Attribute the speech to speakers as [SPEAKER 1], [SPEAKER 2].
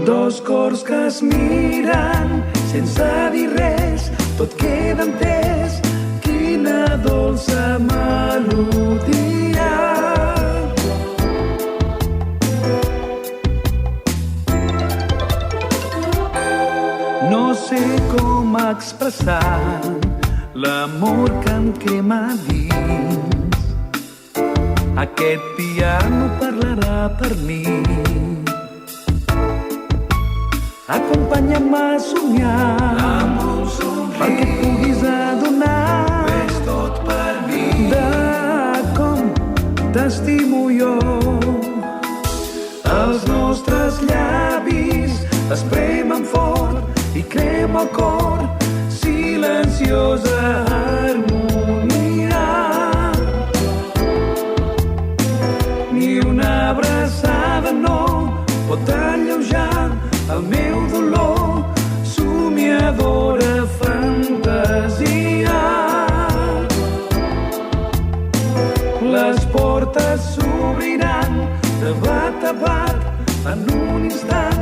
[SPEAKER 1] Dos cors que es miren sense dir res, tot queda entès, quina dolça melodia. No sé com expressar l'amor que em crema dins. Aquest piano parlarà per mi. Acompanya'm a somiar, perquè et puguis adonar de com t'estimo jo. Els nostres llavis es premen fort i crema el cor, silenciosa harmonia. Ni una abraçada no pot alleujar el meu dolor, somiadora fantasia. Les portes s'obriran de bat a bat en un instant.